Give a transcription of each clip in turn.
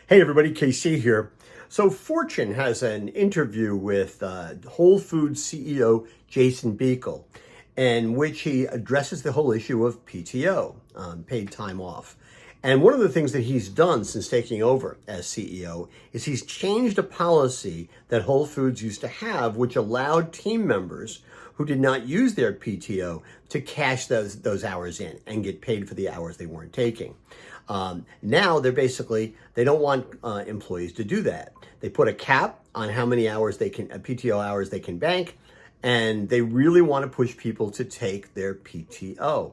Hey everybody, KC here. So Fortune has an interview with Whole Foods CEO Jason Buechel, in which he addresses the whole issue of PTO, paid time off. And one of the things that he's done since taking over as CEO is he's changed a policy that Whole Foods used to have, which allowed team members who did not use their PTO to cash those hours in and get paid for the hours they weren't taking. Now they don't want employees to do that. They put a cap on how many hours PTO hours they can bank, and they really want to push people to take their PTO.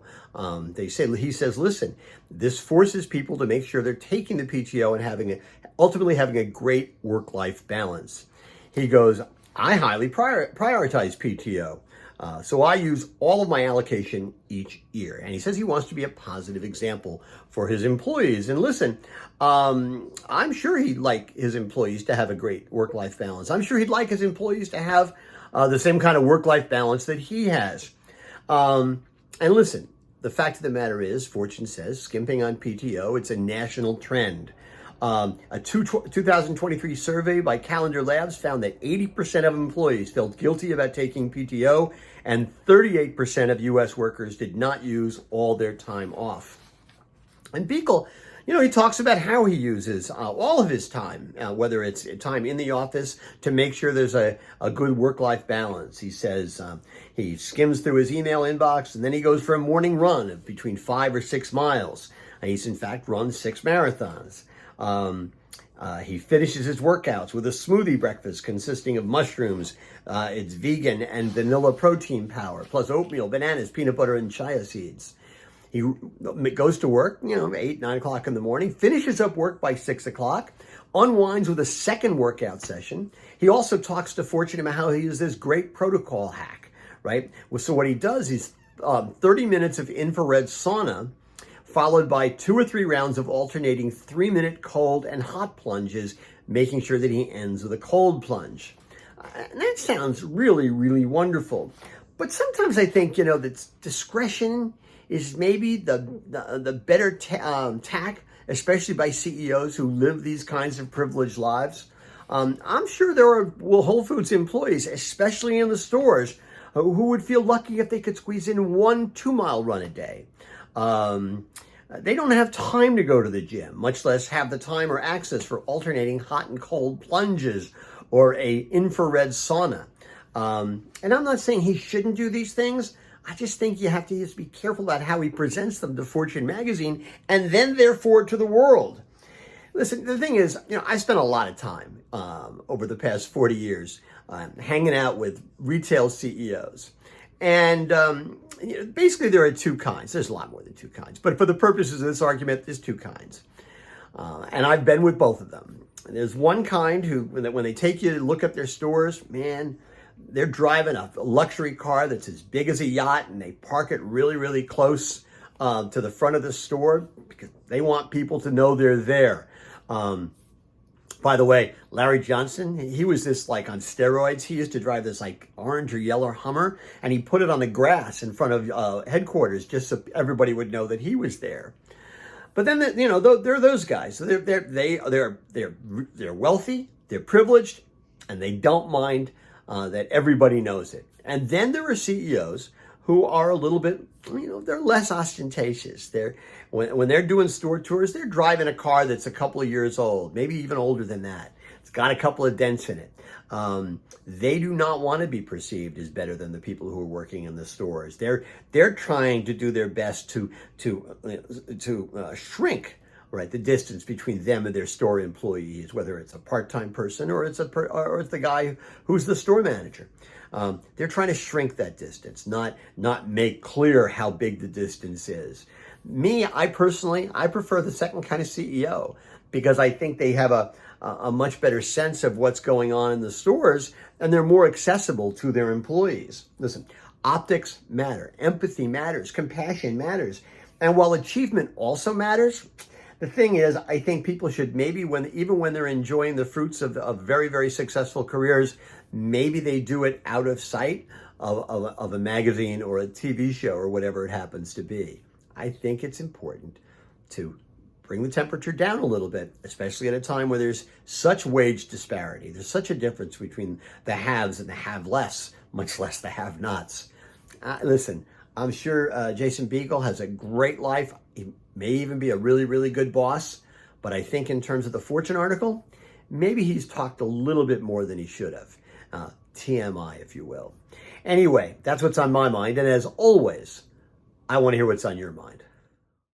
He says, listen, this forces people to make sure they're taking the PTO and ultimately having a great work-life balance. He goes, I highly prioritize PTO. So I use all of my allocation each year. And he says he wants to be a positive example for his employees. And listen, I'm sure he'd like his employees to have a great work-life balance. I'm sure he'd like his employees to have the same kind of work-life balance that he has. And listen, the fact of the matter is, Fortune says, skimping on PTO, it's a national trend. A 2023 survey by Calendar Labs found that 80% of employees felt guilty about taking PTO, and 38% of U.S. workers did not use all their time off. And Buechel, he talks about how he uses all of his time, whether it's time in the office, to make sure there's a good work-life balance. He says he skims through his email inbox, and then he goes for a morning run of between 5 or 6 miles. And he's in fact run 6 marathons. He finishes his workouts with a smoothie breakfast consisting of mushrooms. It's vegan and vanilla protein powder, plus oatmeal, bananas, peanut butter, and chia seeds. He goes to work, 8, 9 o'clock in the morning, finishes up work by 6 o'clock, unwinds with a second workout session. He also talks to Fortune about how he uses this great protocol hack, right? So what he does is 30 minutes of infrared sauna, followed by 2 or 3 rounds of alternating 3-minute cold and hot plunges, making sure that he ends with a cold plunge. And that sounds really, really wonderful. But sometimes I think, that discretion is maybe the better tack, especially by CEOs who live these kinds of privileged lives. I'm sure there are Whole Foods employees, especially in the stores, who would feel lucky if they could squeeze in 1 2-mile run a day. They don't have time to go to the gym, much less have the time or access for alternating hot and cold plunges or a infrared sauna. And I'm not saying he shouldn't do these things. I just think you have to just be careful about how he presents them to Fortune magazine and then therefore to the world. Listen, the thing is, I spent a lot of time over the past 40 years hanging out with retail CEOs. And basically there are 2 kinds. There's a lot more than 2 kinds. But for the purposes of this argument, there's 2 kinds. And I've been with both of them. And there's one kind who, when they take you to look up their stores, man, they're driving a luxury car that's as big as a yacht, and they park it really, really close to the front of the store because they want people to know they're there. By the way, Larry Johnson, he was this on steroids. He used to drive this orange or yellow Hummer, and he put it on the grass in front of headquarters just so everybody would know that he was there. But then, there are those guys. So they're wealthy, they're privileged, and they don't mind that everybody knows it. And then there are CEOs who are a little bit, they're less ostentatious. When they're doing store tours, they're driving a car that's a couple of years old, maybe even older than that. It's got a couple of dents in it. They do not want to be perceived as better than the people who are working in the stores. They're trying to do their best to shrink, right, the distance between them and their store employees, whether it's a part-time person or it's the guy who's the store manager. They're trying to shrink that distance, not make clear how big the distance is. I personally prefer the second kind of CEO because I think they have a much better sense of what's going on in the stores, and they're more accessible to their employees. Listen, optics matter, empathy matters, compassion matters, and while achievement also matters, the thing is, I think people should maybe, even when they're enjoying the fruits of very, very successful careers, maybe they do it out of sight of a magazine or a TV show or whatever it happens to be. I think it's important to bring the temperature down a little bit, especially at a time where there's such wage disparity. There's such a difference between the haves and the have-less, much less the have-nots. Listen, I'm sure Jason Buechel has a great life. He may even be a really, really good boss. But I think in terms of the Fortune article, maybe he's talked a little bit more than he should have. T.M.I, if you will. Anyway, that's what's on my mind. And as always, I want to hear what's on your mind.